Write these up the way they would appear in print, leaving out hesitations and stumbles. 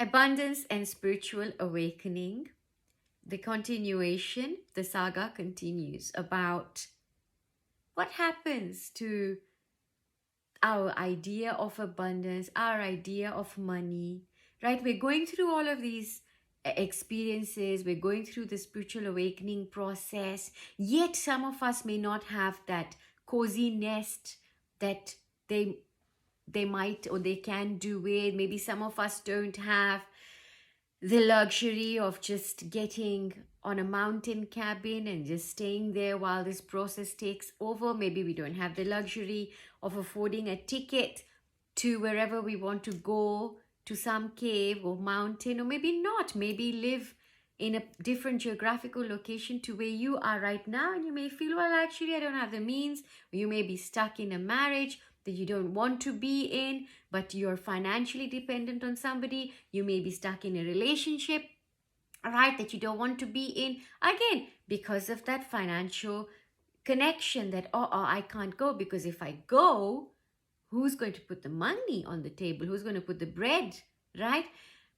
Abundance and spiritual awakening. The continuation, the saga continues about what happens to our idea of abundance, our idea of money, right? We're going through all of these experiences, we're going through the spiritual awakening process, yet some of us may not have that cozy nest that they might or they can do with. Maybe some of us don't have the luxury of just getting on a mountain cabin and just staying there while this process takes over. Maybe we don't have the luxury of affording a ticket to wherever we want to go, to some cave or mountain, or maybe not. Maybe live in a different geographical location to where you are right now, and you may feel, well, actually I don't have the means. Or you may be stuck in a marriage that you don't want to be in, but you're financially dependent on somebody. You may be stuck in a relationship, right, that you don't want to be in, again because of that financial connection, that I can't go, because if I go, who's going to put the money on the table? Who's going to put the bread, right?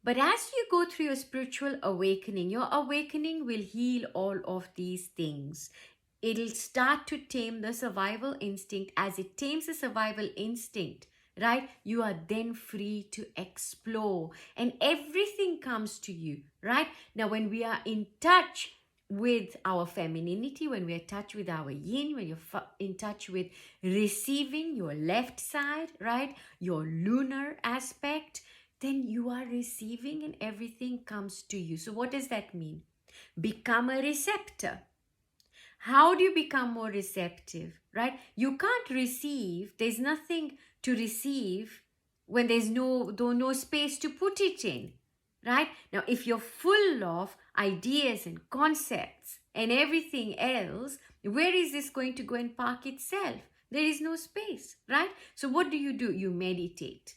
But as you go through your spiritual awakening, your awakening will heal all of these things. It'll start to tame the survival instinct. As it tames the survival instinct, right, you are then free to explore, and everything comes to you, right? Now, when we are in touch with our femininity, when we're in touch with our yin, when you're in touch with receiving your left side, right, your lunar aspect, then you are receiving and everything comes to you. So what does that mean? Become a receptor. How do you become more receptive, right? You can't receive. There's nothing to receive when there's no space to put it in, right? Now, if you're full of ideas and concepts and everything else, where is this going to go and park itself? There is no space, right? So what do? You meditate.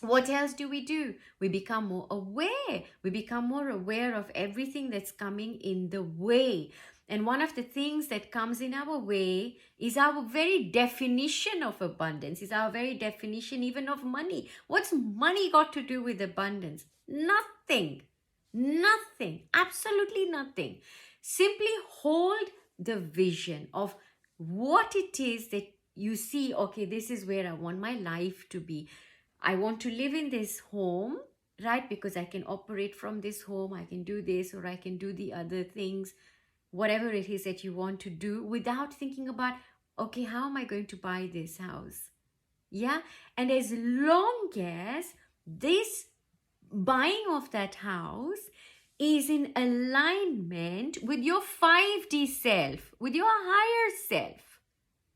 What else do? We become more aware. We become more aware of everything that's coming in the way. And one of the things that comes in our way is our very definition of abundance, is our very definition even of money. What's money got to do with abundance? Nothing. Nothing. Absolutely nothing. Simply hold the vision of what it is that you see. Okay, this is where I want my life to be. I want to live in this home, right? Because I can operate from this home. I can do this or I can do the other things, whatever it is that you want to do, without thinking about, okay, how am I going to buy this house? Yeah. And as long as this buying of that house is in alignment with your 5D self, with your higher self,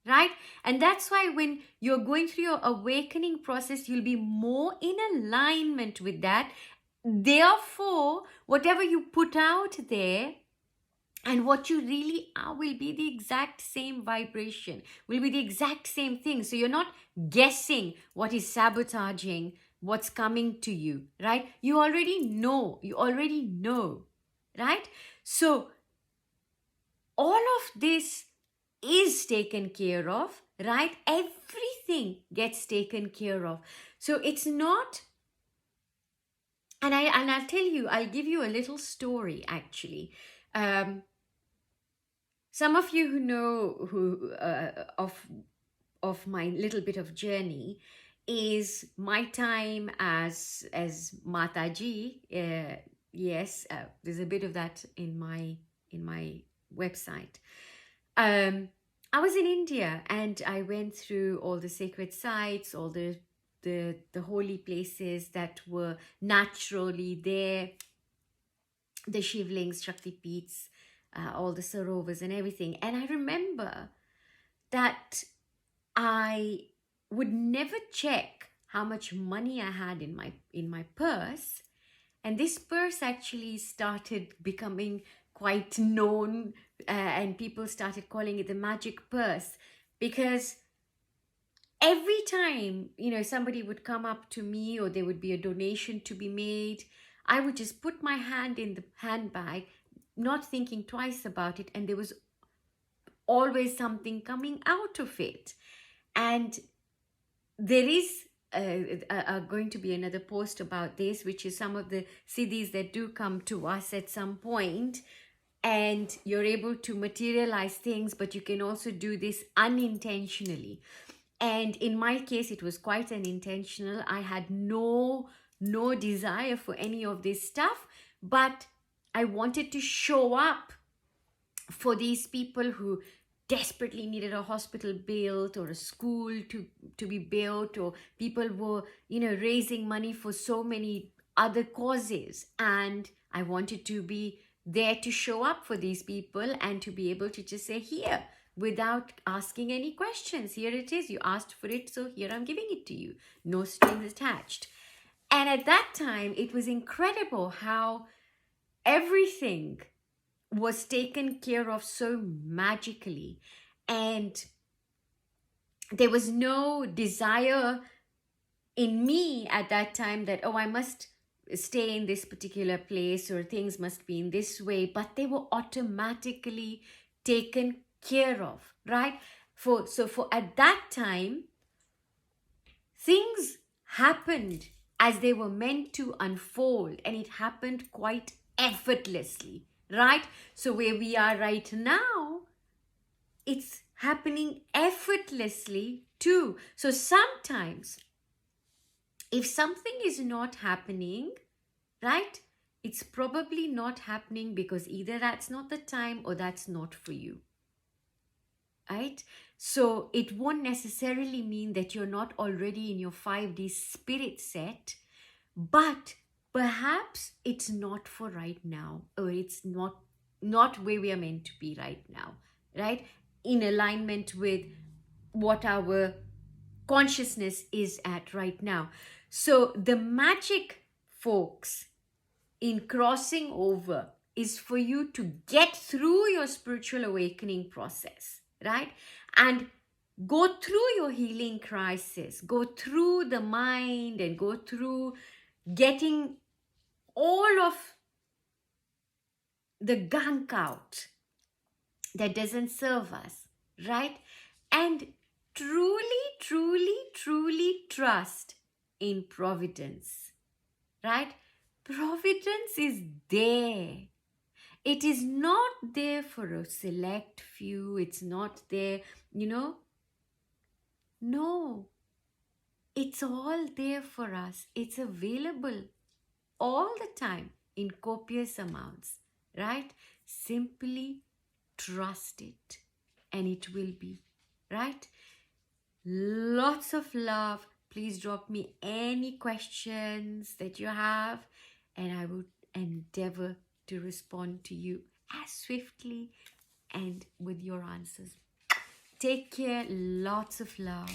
right? And that's why when you're going through your awakening process, you'll be more in alignment with that. Therefore, whatever you put out there and what you really are will be the exact same vibration, will be the exact same thing. So you're not guessing what is sabotaging what's coming to you, right? You already know, right? So all of this is taken care of, right? Everything gets taken care of. So it's not, and I'll tell you, I'll give you a little story actually. Some of you who know of my little bit of journey is my time as Mataji. Yes, there's a bit of that in my website. I was in India and I went through all the sacred sites, all the holy places that were naturally there, the Shivlings, Shakti Peeths, all the Sarovas and everything. And I remember that I would never check how much money I had in my purse. And this purse actually started becoming quite known, and people started calling it the magic purse, because every time, somebody would come up to me or there would be a donation to be made, I would just put my hand in the handbag, not thinking twice about it, and there was always something coming out of it. And there is are going to be another post about this, which is some of the siddhis that do come to us at some point, and you're able to materialize things, but you can also do this unintentionally. And in my case, it was quite unintentional. I had no desire for any of this stuff, but I wanted to show up for these people who desperately needed a hospital built, or a school to be built, or people were, you know, raising money for so many other causes. And I wanted to be there to show up for these people and to be able to just say, here, without asking any questions, here it is, you asked for it, so here I'm giving it to you, no strings attached. And at that time, it was incredible how everything was taken care of so magically, and there was no desire in me at that time that, oh, I must stay in this particular place, or things must be in this way, but they were automatically taken care of, right? For at that time, things happened as they were meant to unfold, and it happened quite effortlessly, right? So where we are right now, it's happening effortlessly too. So sometimes if something is not happening, right, it's probably not happening because either that's not the time or that's not for you, right? So it won't necessarily mean that you're not already in your 5D spirit set, but perhaps it's not for right now, or it's not where we are meant to be right now, right? In alignment with what our consciousness is at right now. So the magic, folks, in crossing over is for you to get through your spiritual awakening process, right? And go through your healing crisis, go through the mind, and go through getting all of the gunk out that doesn't serve us, right? And truly trust in providence, right? Providence is there. It is not there for a select few. It's not there, you know. No, it's all there for us. It's available all the time in copious amounts, right? Simply trust it and it will be, right? Lots of love. Please drop me any questions that you have, and I will endeavor to respond to you as swiftly and with your answers. Take care. Lots of love.